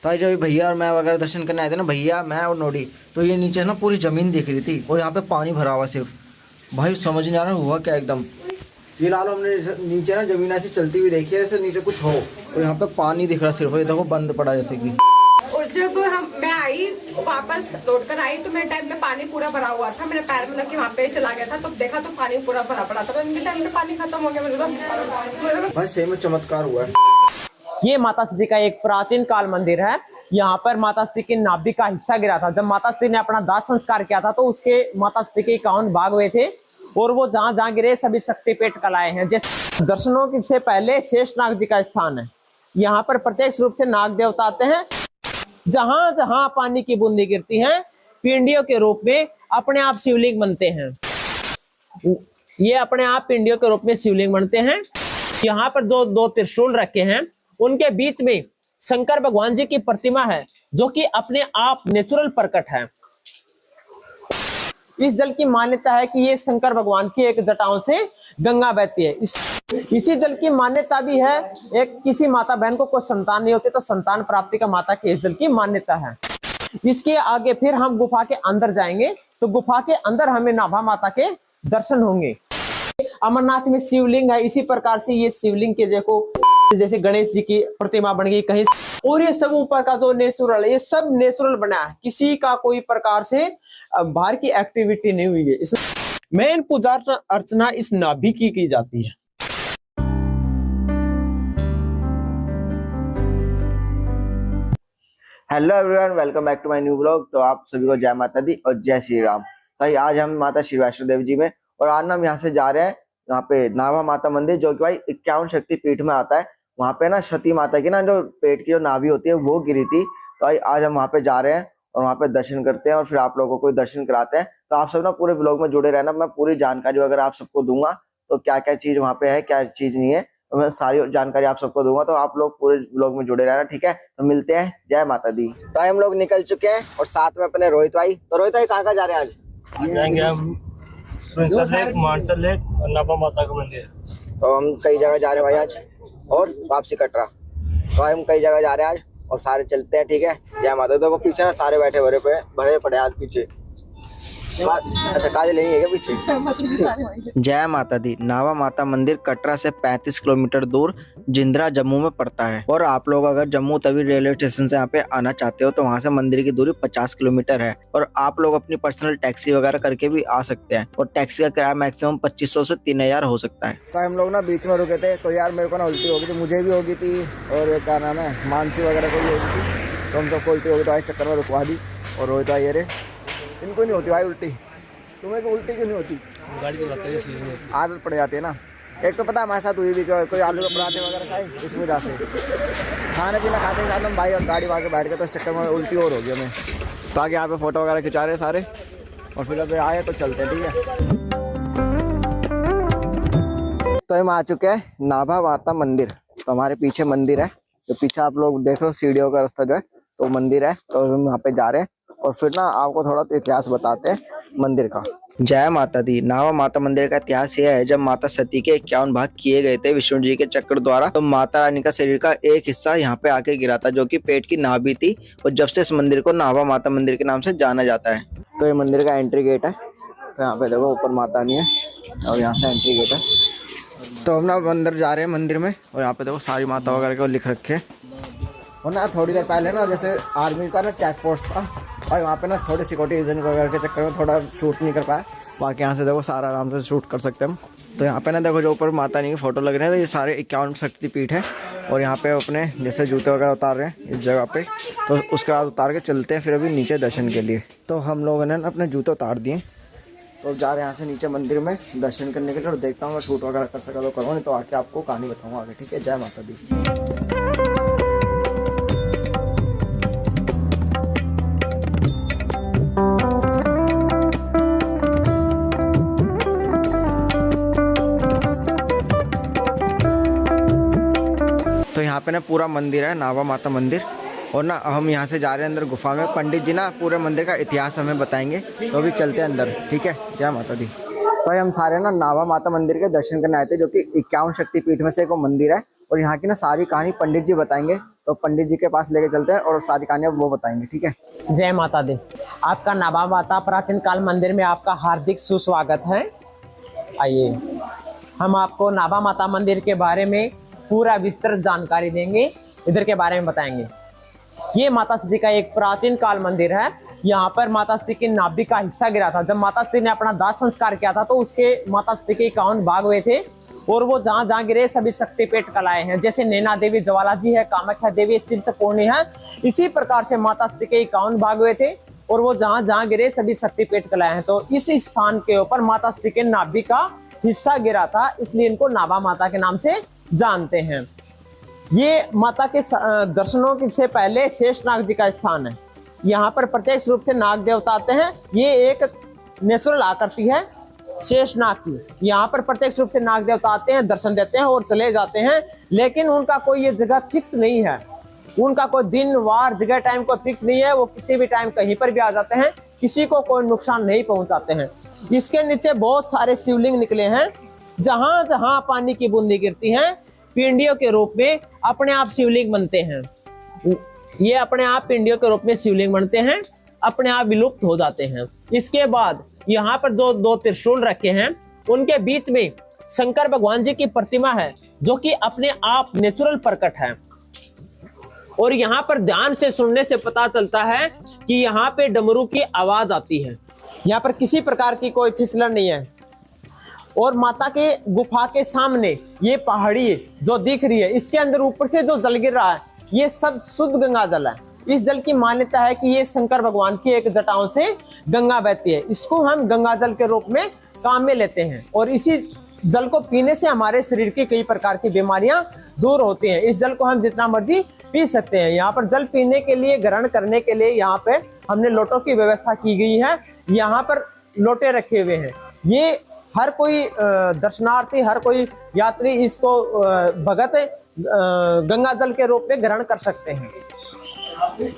तो जब भैया और मैं वगैरह दर्शन करने आए थे ना, भैया मैं और नोडी, तो ये नीचे ना पूरी ज़मीन दिख रही थी और यहाँ पे पानी भरा हुआ सिर्फ। भाई समझ नहीं आ रहा हुआ क्या एकदम। फिलहाल हमने नीचे ना ज़मीन ऐसी चलती हुई देखी है, ऐसे नीचे कुछ हो और यहाँ पे पानी दिख रहा सिर्फ, ये देखो बंद पड़ा जैसे कि। और जब मैं आई वापस लौट कर आई तो मेरे टाइम में पानी पूरा भरा हुआ था, मेरे पैर मतलब कि वहाँ पे चला गया था, तो देखा तो पानी पूरा भरा पड़ा था। इनके टाइम में पानी खत्म हो गया मेरे तो। भाई सही में चमत्कार हुआ है। ये माता सती का एक प्राचीन काल मंदिर है। यहाँ पर माता सती के नाभि का हिस्सा गिरा था। जब माता सती ने अपना दाह संस्कार किया था तो उसके माता सती के 51 भाग हुए थे और वो जहां जहां गिरे सभी शक्तिपीठ कहलाए हैं। जैसे दर्शनों से पहले शेषनाग जी का स्थान है। यहाँ पर प्रत्यक्ष रूप से नाग देवता आते हैं। जहां जहां पानी की बूंदी गिरती हैं, पिंडियों के रूप में अपने आप शिवलिंग बनते हैं। ये अपने आप पिंडियों के रूप में शिवलिंग बनते हैं। यहाँ पर दो त्रिशूल रखे हैं, उनके बीच में शंकर भगवान जी की प्रतिमा है जो कि अपने आप नेचुरल प्रकट है। इस जल की मान्यता है कि ये शंकर भगवान की एक जटाओं से गंगा बहती है। इसी जल की मान्यता भी है, एक किसी माता बहन को कोई संतान नहीं होती तो संतान प्राप्ति का माता के इस जल की मान्यता है। इसके आगे फिर हम गुफा के अंदर जाएंगे तो गुफा के अंदर हमें नाभा माता के दर्शन होंगे। अमरनाथ में शिवलिंग है, इसी प्रकार से ये शिवलिंग के देखो जैसे गणेश जी की प्रतिमा बन गई कहीं, और ये सब ऊपर का जो नेचुरल है, ये सब नेचुरल बना है, किसी का कोई प्रकार से बाहर की एक्टिविटी नहीं हुई है। इसमें मेन पूजा अर्चना इस नाभि की जाती है। Hello everyone, welcome back to my new blog. तो आप सभी को जय माता दी और जय श्री राम। तो आज हम माता श्री वैष्णो देवी जी में, और आज हम यहाँ से जा रहे हैं यहाँ पे नाभा माता मंदिर, जो कि भाई 51 शक्ति पीठ में आता है। वहाँ पे ना सती माता की ना जो पेट की जो नाभि होती है वो गिरी थी। तो आज हम वहाँ पे जा रहे हैं और वहाँ पे दर्शन करते हैं और फिर आप लोगों को दर्शन कराते हैं। तो आप सब ना पूरे ब्लॉग में जुड़े रहना, मैं पूरी जानकारी वगैरह आप सबको दूंगा। तो क्या क्या चीज वहाँ पे है, क्या चीज नहीं है, तो मैं सारी जानकारी आप सबको दूंगा। तो आप लोग पूरे ब्लॉग में जुड़े रहना, ठीक है। तो मिलते हैं, जय माता दी। तो हम लोग निकल चुके हैं और साथ में अपने रोहित भाई। तो रोहित भाई कहाँ जा रहे हैं आज? जाएंगे हम सुरसर लेक, मानसर लेक और नाभा माता का मंदिर। तो हम कई जगह जा रहे हैं भाई आज, और वापसी कटरा। तो हम कई जगह जा रहे हैं आज और सारे चलते हैं, ठीक है। जय माता। तो वो पीछे ना सारे बैठे भरे पड़े आज पीछे। अच्छा काजल नहीं है क्या पीछे? जय माता दी। नाभा माता मंदिर कटरा से 35 किलोमीटर दूर जिंद्रा जम्मू में पड़ता है। और आप लोग अगर जम्मू तवी रेलवे स्टेशन से यहाँ पे आना चाहते हो तो वहाँ से मंदिर की दूरी 50 किलोमीटर है। और आप लोग अपनी पर्सनल टैक्सी वगैरह करके भी आ सकते हैं, और टैक्सी का किराया मैक्सिमम 2500 से 3000 हो सकता है। तो हम लोग ना बीच में रुके थे, तो यार मेरे को ना उल्टी हो गई थी, मुझे भी होगी थी, और क्या नाम है मानसी वगैरह को भी होगी थी। तो हम सबको उल्टी हो गई, तो आज चक्कर में रुकवा दी। और रोहित भाई अरे इनको नहीं होती भाई उल्टी, तुम्हें को उल्टी क्यों नहीं होती? गाड़ी चलाते हैं इसलिए नहीं होती। आदत पड़ जाती है ना। एक तो पता हमारे साथ हुई भी, कोई आलू के पराठे वगैरह खाए, इस वजह से खाने पीना खाते हैं साथ हम भाई, और गाड़ी वाके बैठ के, तो इस चक्कर में उल्टी और हो गई हमें। तो आगे यहाँ पे फोटो वगैरह खिंचा रहे सारे, और फिर अभी आए तो चलते हैं, ठीक है। तो हम आ चुके हैं नाभा माता मंदिर। तो हमारे पीछे मंदिर है, तो पीछे आप लोग देख रहे हो सीढ़ियों का रास्ता जो है, तो मंदिर है। तो हम यहाँ पे जा रहे हैं और फिर ना आपको थोड़ा इतिहास बताते हैं मंदिर का। जय माता दी। नाभा माता मंदिर का इतिहास यह है, जब माता सती के 51 भाग किए गए थे विष्णु जी के चक्र द्वारा, तो माता रानी का शरीर का एक हिस्सा यहाँ पे आके गिरा था, जो कि पेट की नाभि थी। और जब से इस मंदिर को नाभा माता मंदिर के नाम से जाना जाता है। तो ये मंदिर का एंट्री गेट है। तो यहाँ पे देखो ऊपर माता रानी है और यहाँ से एंट्री गेट है। तो हम ना अंदर जा रहे हैं मंदिर में, और यहाँ पे देखो सारी माता वगैरह को लिख रखे। और ना थोड़ी देर पहले ना जैसे आर्मी का ना चेक पोस्ट था, और वहाँ पे ना थोड़ी सिक्योरिटी रीजन वगैरह के चक्कर में थोड़ा शूट नहीं कर पाया। बाकी यहाँ से देखो सारा आराम से शूट कर सकते हैं हम। तो यहाँ पे ना देखो जो ऊपर माता रानी की फोटो लग रहे हैं, तो ये सारे 51 शक्ति पीठ है। और यहाँ पे अपने जैसे जूते वगैरह उतार रहे हैं इस जगह पे, तो उसके बाद उतार के चलते हैं फिर अभी नीचे दर्शन के लिए। तो हम लोगों ने अपने जूते उतार दिए, तो जा रहे हैं यहाँ से नीचे मंदिर में दर्शन करने के लिए। और देखता हूँ मैं शूट वगैरह कर सका तो करूँ, नहीं तो आके आपको कहानी बताऊँगा आगे, ठीक है। जय माता दी। तो यहाँ पे ना पूरा मंदिर है, नाभा माता मंदिर। और ना हम यहाँ से जा रहे हैं अंदर गुफा में। पंडित जी ना पूरे मंदिर का इतिहास हमें बताएंगे, तो अभी चलते हैं अंदर, ठीक है। जय माता दी। तो हम सारे ना नाभा माता मंदिर के दर्शन करने आए थे, जो कि 51 शक्ति पीठ में से एक मंदिर है। और यहाँ की ना सारी कहानी पंडित जी बताएंगे, तो पंडित जी के पास लेके चलते हैं और सारी कहानी वो बताएंगे, ठीक है। जय माता दी। आपका नाभा माता प्राचीन काल मंदिर में आपका हार्दिक सुस्वागत है। आइए हम आपको नाभा माता मंदिर के बारे में पूरा विस्तृत जानकारी देंगे, इधर के बारे में बताएंगे। ये माता सती का एक प्राचीन काल मंदिर है। यहाँ पर माता सती की नाभि का हिस्सा गिरा था। जब माता सती ने अपना दाह संस्कार किया था तो उसके माता सती के 51 भाग हुए थे और वो जहाँ जहाँ गिरे सभी शक्तिपीठ कलाएं हैं, जैसे नैना देवी ज्वाला जी है, कामाख्या देवी चिंतपूर्णी है। इसी प्रकार से माता सती के 51 भाग हुए थे और वो जहाँ जहाँ गिरे सभी शक्तिपीठ कलाएं हैं। तो इस स्थान के ऊपर माता सती के नाभि का हिस्सा गिरा था, इसलिए इनको नाभा माता के नाम से जानते हैं। ये माता के दर्शनों से पहले शेषनाग जी का स्थान है। यहाँ पर प्रत्यक्ष रूप से नाग देवता आते हैं। ये एक नेचुरल आकृति है शेषनाग की। यहाँ पर प्रत्यक्ष रूप से नाग देवता आते हैं, दर्शन देते हैं और चले जाते हैं, लेकिन उनका कोई ये जगह फिक्स नहीं है। उनका कोई दिन वार जगह टाइम को फिक्स नहीं है। वो किसी भी टाइम कहीं पर भी आ जाते हैं, किसी को कोई नुकसान नहीं पहुंचाते हैं। इसके नीचे बहुत सारे शिवलिंग निकले हैं। जहां जहां पानी की बूंदी गिरती हैं, पिंडियों के रूप में अपने आप शिवलिंग बनते हैं। ये अपने आप पिंडियों के रूप में शिवलिंग बनते हैं, अपने आप विलुप्त हो जाते हैं। इसके बाद यहाँ पर दो त्रिशूल रखे हैं, उनके बीच में शंकर भगवान जी की प्रतिमा है जो कि अपने आप नेचुरल प्रकट है। और यहाँ पर ध्यान से सुनने से पता चलता है कि यहाँ पे डमरू की आवाज आती है। यहाँ पर किसी प्रकार की कोई फिसलन नहीं है। और माता के गुफा के सामने ये पहाड़ी जो दिख रही है, इसके अंदर ऊपर से जो जल गिर रहा है, ये सब शुद्ध गंगा जल है। इस जल की मान्यता है कि ये शंकर भगवान की एक जटाओं से गंगा बहती है। इसको हम गंगा जल के रूप में काम में लेते हैं और इसी जल को पीने से हमारे शरीर की कई प्रकार की बीमारियां दूर होती हैं। इस जल को हम जितना मर्जी पी सकते हैं। यहाँ पर जल पीने के लिए, ग्रहण करने के लिए यहाँ पे हमने लोटों की व्यवस्था की गई है। यहाँ पर लोटे रखे हुए हैं। ये हर कोई दर्शनार्थी, हर कोई यात्री इसको भगत गंगा जल के रूप में ग्रहण कर सकते हैं।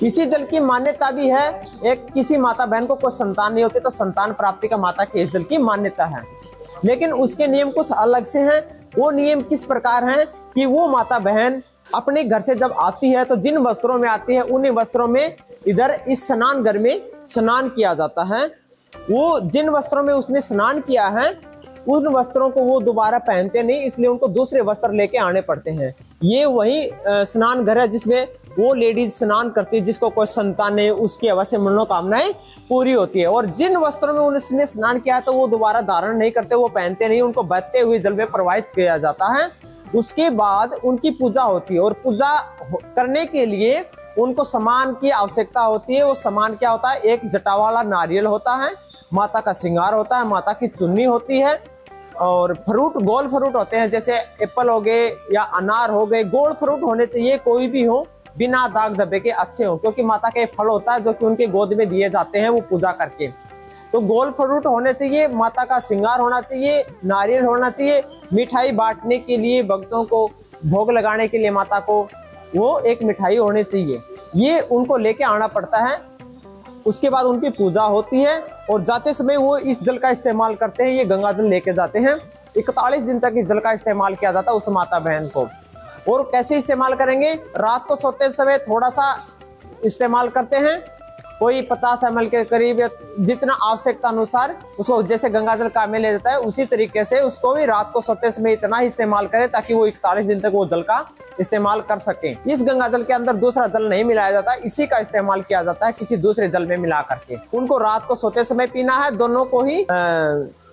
इसी जल की मान्यता भी है, एक किसी माता बहन को कोई संतान नहीं होती तो संतान प्राप्ति का माता के इस जल की मान्यता है। लेकिन उसके नियम कुछ अलग से हैं। वो नियम किस प्रकार हैं कि वो माता बहन अपने घर से जब आती है तो जिन वस्त्रों में आती है, उन्हीं वस्त्रों में इधर इस स्नान घर में स्नान किया जाता है। वो जिन वस्त्रों में उसने स्नान किया है, उन वस्त्रों को वो दोबारा पहनते नहीं, इसलिए उनको दूसरे वस्त्र लेके आने पड़ते हैं। ये वही स्नान घर है जिसमें वो लेडीज स्नान करती है जिसको कोई संतान है, उसकी अवश्य मनोकामनाएं पूरी होती है। और जिन वस्त्रों में उन्होंने स्नान किया है तो वो दोबारा धारण नहीं करते, वो पहनते नहीं, उनको बहते हुए जल में प्रवाहित किया जाता है। उसके बाद उनकी पूजा होती है और पूजा करने के लिए उनको सामान की आवश्यकता होती है। वो सामान क्या होता है? एक जटा वाला नारियल होता है, माता का श्रृंगार होता है, माता की चुन्नी होती है और फ्रूट, गोल फ्रूट होते हैं, जैसे एप्पल हो गए या अनार हो गए। गोल फ्रूट होने चाहिए, कोई भी हो, बिना दाग धब्बे के अच्छे हो, क्योंकि माता का फल होता है जो कि उनके गोद में दिए जाते हैं वो पूजा करके। तो गोल फ्रूट होने चाहिए, माता का श्रृंगार होना चाहिए, नारियल होना चाहिए, मिठाई बांटने के लिए, भक्तों को भोग लगाने के लिए माता को वो एक मिठाई होनी चाहिए। ये उनको लेके आना पड़ता है। उसके बाद उनकी पूजा होती है और जाते समय वो इस जल का इस्तेमाल करते हैं। ये गंगा जल लेके जाते हैं। 41 दिन तक इस जल का इस्तेमाल किया जाता है उस माता बहन को। और कैसे इस्तेमाल करेंगे? रात को सोते समय थोड़ा सा इस्तेमाल करते हैं, कोई 50 ml के करीब, जितना आवश्यकता अनुसार उसको, जैसे गंगा जल काम में ले जाता है उसी तरीके से उसको भी रात को सोते समय इतना ही इस्तेमाल करें ताकि वो 41 दिन तक वो जल का इस्तेमाल कर सके। इस गंगा जल के अंदर दूसरा जल नहीं मिलाया जाता, इसी का इस्तेमाल किया जाता है किसी दूसरे जल में मिला करके। उनको रात को सोते समय पीना है, दोनों को ही,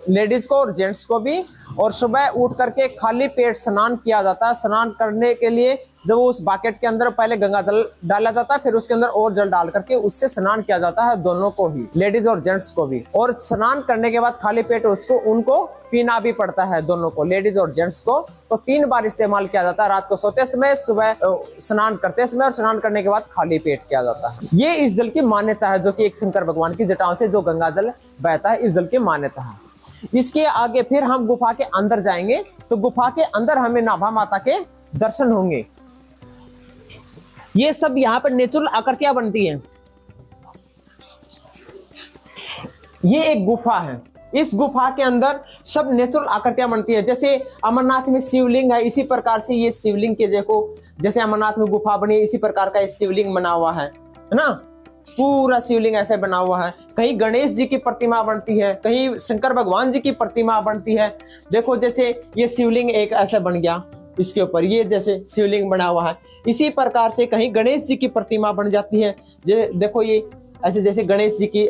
लेडीज को और जेंट्स को भी। और सुबह उठ करके खाली पेट स्नान किया जाता है। स्नान करने के लिए जब उस बाकेट के अंदर पहले गंगा जल डाला जाता है, फिर उसके अंदर और जल डाल करके उससे स्नान किया जाता है, दोनों को ही, लेडीज और जेंट्स को भी। और स्नान करने के बाद खाली पेट उनको पीना भी पड़ता है, दोनों को, लेडीज और जेंट्स को। तो 3 बार इस्तेमाल किया जाता है, रात को सोते समय, सुबह स्नान करते समय और स्नान करने के बाद खाली पेट किया जाता है। ये इस जल की मान्यता है, जो कि एक शंकर भगवान की जटाओं से जो गंगा जल बहता है, इस जल की मान्यता है। इसके आगे फिर हम गुफा के अंदर जाएंगे तो गुफा के अंदर हमें नाभा माता के दर्शन होंगे। ये सब यहाँ पर नेचुरल आकृतियां बनती हैं। ये एक गुफा है इस गुफा के अंदर सब नेचुरल आकृतियां बनती है। जैसे अमरनाथ में शिवलिंग है, इसी प्रकार से ये शिवलिंग के देखो, जैसे अमरनाथ में गुफा बनी है इसी प्रकार का ये शिवलिंग बना हुआ है ना, पूरा शिवलिंग ऐसे बना हुआ है। कहीं गणेश जी की प्रतिमा बनती है, कहीं शंकर भगवान जी की प्रतिमा बनती है। देखो जैसे ये शिवलिंग एक ऐसे बन गया, इसके ऊपर ये जैसे शिवलिंग बना हुआ है। इसी प्रकार से कहीं गणेश जी की प्रतिमा बन जाती है, देखो ये ऐसे जैसे गणेश जी की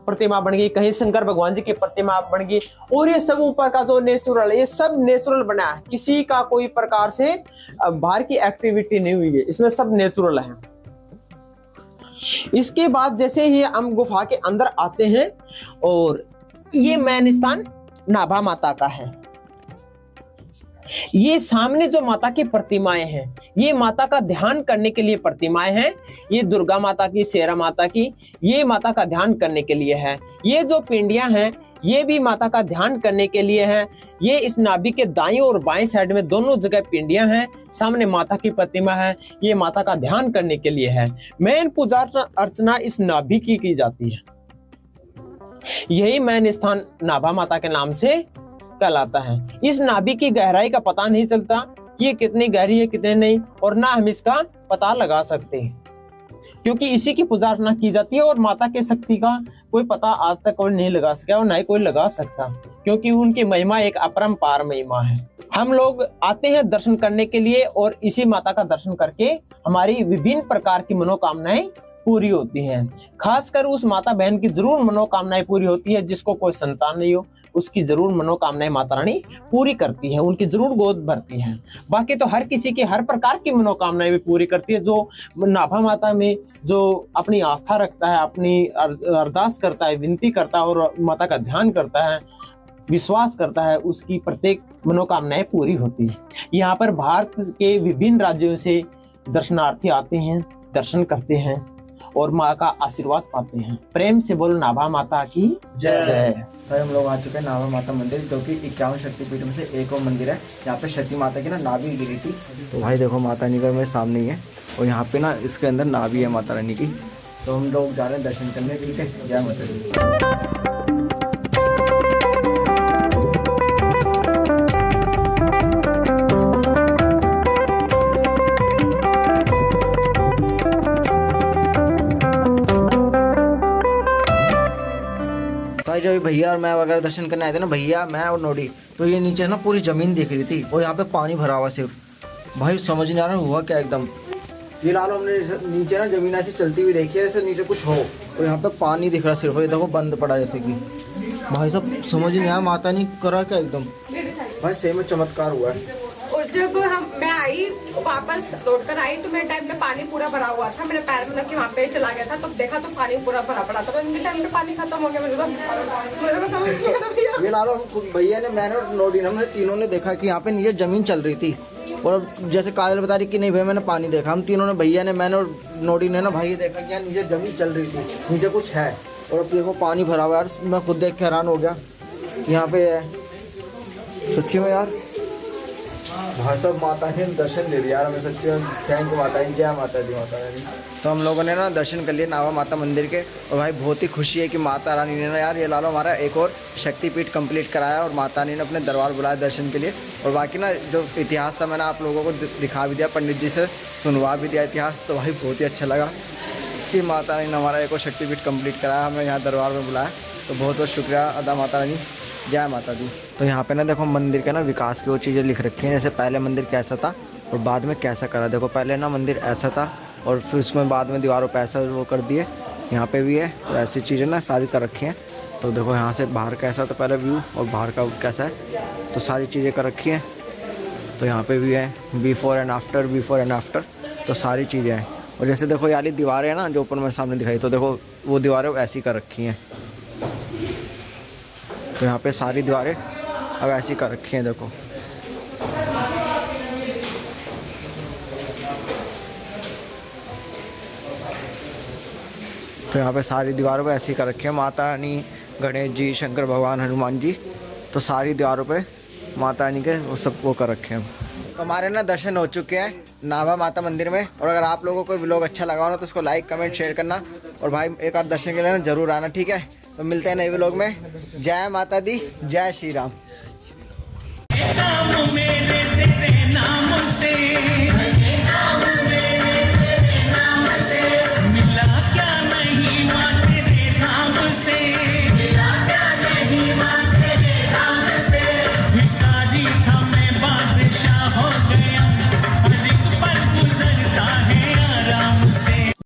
प्रतिमा बन गई, कहीं शंकर भगवान जी की प्रतिमा बन गई। और ये सब ऊपर का जो नेचुरल है, ये सब नेचुरल बना है, किसी का कोई प्रकार से बाहर की एक्टिविटी नहीं हुई है, इसमें सब नेचुरल है। इसके बाद जैसे ही हम गुफा के अंदर आते हैं और ये मेन स्थान नाभा माता का है। ये सामने जो माता की प्रतिमाएं हैं, ये माता का ध्यान करने के लिए प्रतिमाएं हैं। ये दुर्गा माता की, शेरा माता की, ये माता का ध्यान करने के लिए है। ये जो पिंडियां हैं ये भी माता का ध्यान करने के लिए है। ये इस नाभि के दाईं और बाएं साइड में दोनों जगह पिंडियां हैं, सामने माता की प्रतिमा है, ये माता का ध्यान करने के लिए है। मेन पूजा अर्चना इस नाभि की जाती है। यही मेन स्थान नाभा माता के नाम से कहलाता है। इस नाभि की गहराई का पता नहीं चलता कि ये कितनी गहरी है कितने नहीं, और ना हम इसका पता लगा सकते हैं, क्योंकि इसी की पूजा अर्चना की जाती है। और माता के शक्ति का कोई पता आज तक कोई नहीं लगा सका और ना ही कोई लगा सकता, क्योंकि उनकी महिमा एक अपरंपार महिमा है। हम लोग आते हैं दर्शन करने के लिए और इसी माता का दर्शन करके हमारी विभिन्न प्रकार की मनोकामनाएं पूरी होती हैं। खासकर उस माता बहन की जरूर मनोकामनाएं पूरी होती है जिसको कोई संतान नहीं हो, उसकी जरूर मनोकामनाएं माता रानी पूरी करती है, उनकी जरूर गोद भरती है। बाकी तो हर किसी की हर प्रकार की मनोकामनाएं भी पूरी करती है। जो नाभा माता में जो अपनी आस्था रखता है, अपनी अरदास करता है, विनती करता है और माता का ध्यान करता है, विश्वास करता है, उसकी प्रत्येक मनोकामनाएं पूरी होती है। यहाँ पर भारत के विभिन्न राज्यों से दर्शनार्थी आते हैं, दर्शन करते हैं और माँ का आशीर्वाद पाते हैं। प्रेम से बोलो नाभा माता की जय। भाई हम लोग आ चुके हैं नाभा माता मंदिर, जो कि 51 शक्तिपीठ में से एक और मंदिर है। यहाँ पे शक्ति माता की ना नाभि गिरी थी। तो भाई देखो माता रानी का मेरे सामने ही है और यहाँ पे ना इसके अंदर नाभि है माता रानी की। तो हम लोग जा रहे हैं दर्शन करने के लिए। जय माता दी। जो भैया और मैं वगैरह दर्शन करने आए थे ना, भैया मैं और नोडी, तो ये नीचे ना पूरी जमीन दिख रही थी और यहाँ पे पानी भरा हुआ सिर्फ। भाई समझ नहीं आ रहा हुआ क्या एकदम। ये लालो हमने नीचे ना जमीन ऐसी चलती हुई देखी है, जैसे नीचे कुछ हो और यहाँ पे पानी दिख रहा सिर्फ। ये देखो बंद पड़ा जैसे कि। भाई सब समझ नहीं आया माता नहीं करा क्या एकदम। भाई सही में चमत्कार हुआ है। और जब मैं आई वापस लौट कर आई तो मेरे टाइम में पानी पूरा भरा हुआ था, मेरे पैर मतलब कि वहाँ पे चला गया था, तो देखा तो पानी पूरा भरा पड़ा था। तो टाइम में पानी खत्म हो गया, मेरे को समझ नहीं आ रहा। ये लालो हम भैया ने, मैंने और नोडी ने, हमने तीनों ने देखा कि यहाँ पे नीचे जमीन चल रही थी। और जैसे काजल बता रही कि नहीं भाई मैंने पानी देखा, हम तीनों ने, भैया ने, मैंने और नोडी ने ना भाई देखा कि यहाँ नीचे जमीन चल रही थी, नीचे कुछ है। और अब देखो पानी भरा हुआ यार, मैं खुद देख के हैरान हो गया यहाँ पे है। सच्ची में यार भाई साहब माता ने दर्शन दे दिया यार हमें, सच्ची में थैंक यू माता जी। जय माता दी। माता रानी। तो हम लोगों ने ना दर्शन कर लिए नाभा माता मंदिर के और भाई बहुत ही खुशी है कि माता रानी ने ना यार ये लालो हमारा एक और शक्तिपीठ कंप्लीट कराया और माता रानी ने अपने दरबार बुलाया दर्शन के लिए। और बाकी ना जो इतिहास था मैंने आप लोगों को दिखा भी दिया, पंडित जी से सुनवा भी दिया इतिहास। तो भाई बहुत ही अच्छा लगा कि माता रानी ने हमारा एक और शक्तिपीठ कंप्लीट कराया, हमें यहाँ दरबार में बुलाया। तो बहुत बहुत शुक्रिया अदा माता रानी। जय माता दी। तो यहाँ पे ना देखो मंदिर के ना विकास की वो चीज़ें लिख रखी हैं, जैसे पहले मंदिर कैसा था और बाद में कैसा करा। देखो पहले ना मंदिर ऐसा था और फिर उसमें बाद में दीवारों पे ऐसा वो कर दिए। यहाँ पे भी है, तो ऐसी चीज़ें ना सारी कर रखी हैं। तो देखो यहाँ से बाहर कैसा था पहले व्यू और बाहर का कैसा है, तो सारी चीज़ें कर रखी हैं। तो यहाँ पे भी है बिफोर एंड आफ्टर, तो सारी चीज़ें हैं। और जैसे देखो ये वाली दीवारें हैं ना जो ऊपर मैं सामने दिखाई, तो देखो वो दीवारें ऐसी कर रखी हैं। तो यहाँ पे सारी दीवारें अब ऐसी कर रखी हैं देखो। तो यहाँ पे सारी दीवारों पे ऐसी कर रखी है माता रानी, गणेश जी, शंकर भगवान, हनुमान जी। तो सारी दीवारों पे माता रानी के वो सब वो कर रखे हैं। तो हमारे ना दर्शन हो चुके हैं नाभा माता मंदिर में। और अगर आप लोगों को व्लॉग अच्छा लगा हो ना तो इसको लाइक कमेंट शेयर करना और भाई एक बार दर्शन के लिए ना जरूर आना, ठीक है। तो मिलते हैं नए व्लॉग में। जय माता दी, जय श्री राम। मिला क्या नहीं माँ तेरे नाम से।